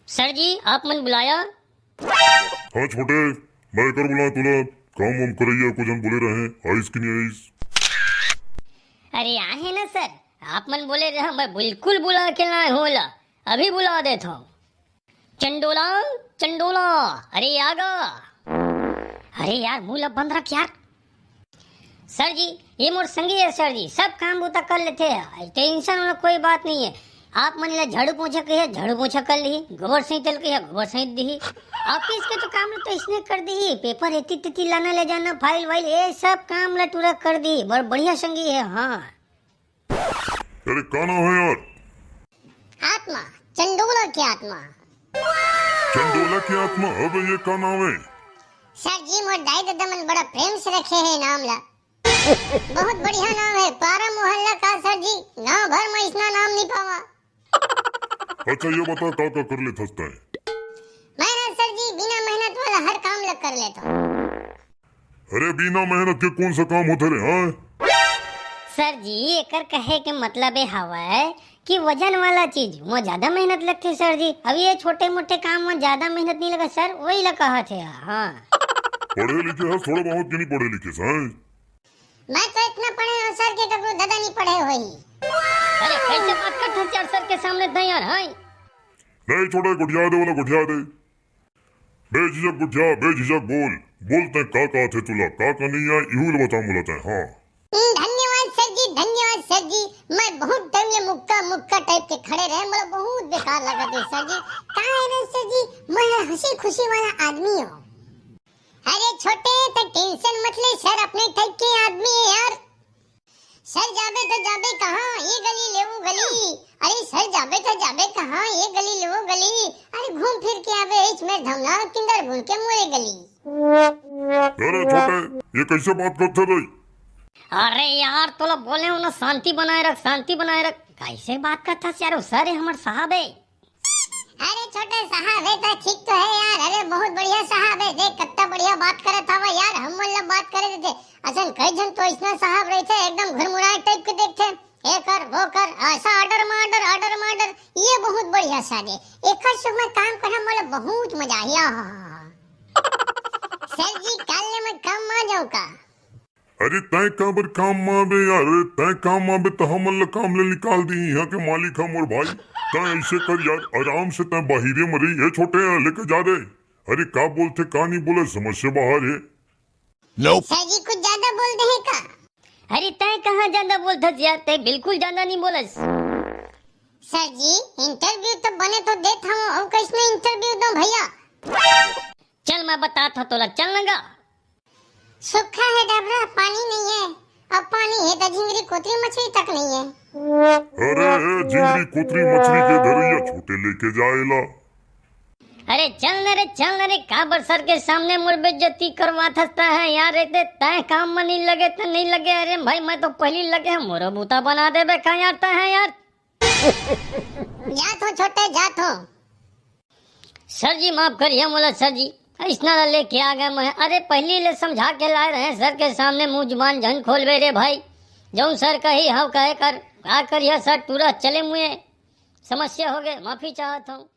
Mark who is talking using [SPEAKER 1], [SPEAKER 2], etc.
[SPEAKER 1] Sir जी आप मन बुलाया?
[SPEAKER 2] हाँ छोटे, मैं कर बुला तुला काम वाम करैया कुछ हम बोले रहे आइस की नहीं आइस।
[SPEAKER 1] अरे आहे ना सर, आप मन बोले रहे मैं बिल्कुल बुला के लाए हूँ ला, अभी बुला देता हूँ। चंडोला चंडोला, अरे आगा। अरे यार मुंह लब बंद रख यार। सर जी ये मोर संगी है सर जी, सब काम बूता कर लेते हैं, टेंशन वाला कोई बात नहीं है। आप मन ला झाड़ू पोछा कहिए झाड़ू पोछा कर ली, गोबर सही तेल कहिए गोबर सही दी, ऑफिस के तो काम तो इसने कर दी, पेपर एती तेती लाना ले जाना फाइल वाइल ये सब काम ला पूरा कर दी, बड़ बढ़िया संगी है। हाँ
[SPEAKER 2] अरे का नाम है यार?
[SPEAKER 1] आत्मा, चंडोला की आत्मा।
[SPEAKER 2] चंडोला की आत्मा, अब ये का नाम है?
[SPEAKER 1] सर जी मोर दाई दादा मन बड़ा प्रेम से रखे है नाम ला, बहुत बढ़िया नाम है, पारा मोहल्ला का सर जी, गांव भर में इतना नाम नहीं पावा।
[SPEAKER 2] अच्छा ये बता का कर ले थसता है?
[SPEAKER 1] मैं ना सर जी बिना मेहनत वाला हर काम लग कर लेता हूँ।
[SPEAKER 2] अरे बिना मेहनत के कौन सा काम होता रे? हाँ
[SPEAKER 1] सर जी एकर कहे के मतलब हवा है कि वजन वाला चीज वो ज्यादा मेहनत लगती सर जी, अब ये छोटे मोटे काम में ज्यादा मेहनत नहीं लगा सर, वही लगा थे। हाँ
[SPEAKER 2] पढ़े लिखे है थोड़ा बहुत कि नहीं पढ़े लिखे हैं?
[SPEAKER 1] मैं तो इतना पढ़े हूँ सर के कभी दादा नहीं पढ़े हुई। अरे कैसे बात करते हैं सर के सामने नहीं यार? हाँ
[SPEAKER 2] नहीं छोटे गुठिया दे वाला गुठिया दे, बेझिझक गुठिया बेझिझक बोल, बोलते का थे तुला का नहीं है इहुल बता मुलाता है। हाँ
[SPEAKER 1] धन्यवाद सर जी, धन्यवाद सर जी, मैं बहुत टाइम ले मुक्का मुक्का टाइप के खड़े रहे, मुझे बहुत बेकार लगा थे सर जी। कहाँ है ना सर जी, मैं हंसी खुशी वाला आदमी हूँ। अरे छोटे तो टेंशन मत ले सर, अपने टाइप के आदमी है यार। सर जाबे तो जाबे कहाँ, ये गली ले वो गली, अरे सर जाबे तो जाबे कहाँ, ये गली ले वो गली, अरे घूम फिर के आवे इसमें धमला किंदर भूल के मोरे गली।
[SPEAKER 2] अरे छोटे ये कैसे बात करते भाई?
[SPEAKER 1] अरे यार तो लोग बोले हो ना शांति बनाए रख, शांति बनाए रख, कैसे बात करता यार? सर है हमारे साहब है। अरे छोटे साहब है तो ठीक तो है यार, अरे बहुत बढ़िया साहब है, देख कितना बढ़िया बात करे था वो यार, हम मतलब बात करे थे असन कई जन तो इतना साहब रहे थे एकदम घुरमुराए टाइप के देखते, ये कर वो कर ऐसा ऑर्डर मार्डर ऑर्डर मार्डर, ये बहुत बढ़िया सादे एक में काम करना मतलब बहुत मजा आया। सर जी कल मैं काम आ जाऊँ का?
[SPEAKER 2] अरे तय का बर काम माबे यार, तय काम माबे तो हम अल्लाह काम ले निकाल दी, यहाँ के मालिक हम और भाई, तय ऐसे कर यार आराम से, तय बाहिरे मरी है छोटे लेके जा दे। अरे का बोलते का नहीं बोले समझ से बाहर है।
[SPEAKER 1] सर जी कुछ ज्यादा बोल दे है का? अरे तय कहाँ ज्यादा बोलता यार, तय बिल्कुल ज्यादा नहीं बोला। सर जी इंटरव्यू तो बने तो देता हूँ, अब कैसे इंटरव्यू दो भैया? चल मैं बताता तो लग चल लगा। सूखा है डबरा, पानी नहीं है, अब पानी है तो झिंगरी कोतरी मछली तक नहीं है।
[SPEAKER 2] अरे झिंगरी कोतरी मछली के धरैया छोटे लेके जाएला।
[SPEAKER 1] अरे चल न रे काबर सर के सामने मुझ बेइज्जती करवा थसता है यार, रहते तय काम में नहीं लगे तो नहीं लगे। अरे भाई मैं तो पहली लगे है, मोरा बूता बना दे बे, कहाँ यार है यार। जात हो छोटे जात हो। सर जी माफ करिए मोला सर जी, इतना लेके आ गया मैं, अरे पहली ले समझा के लाए रहे सर के सामने, मुंह जुबान जन खोलवे रे भाई, जो सर कही हाँ कहे कर आ करिए सर, पूरा चले मुझे समस्या हो गए, माफी चाहता हूँ।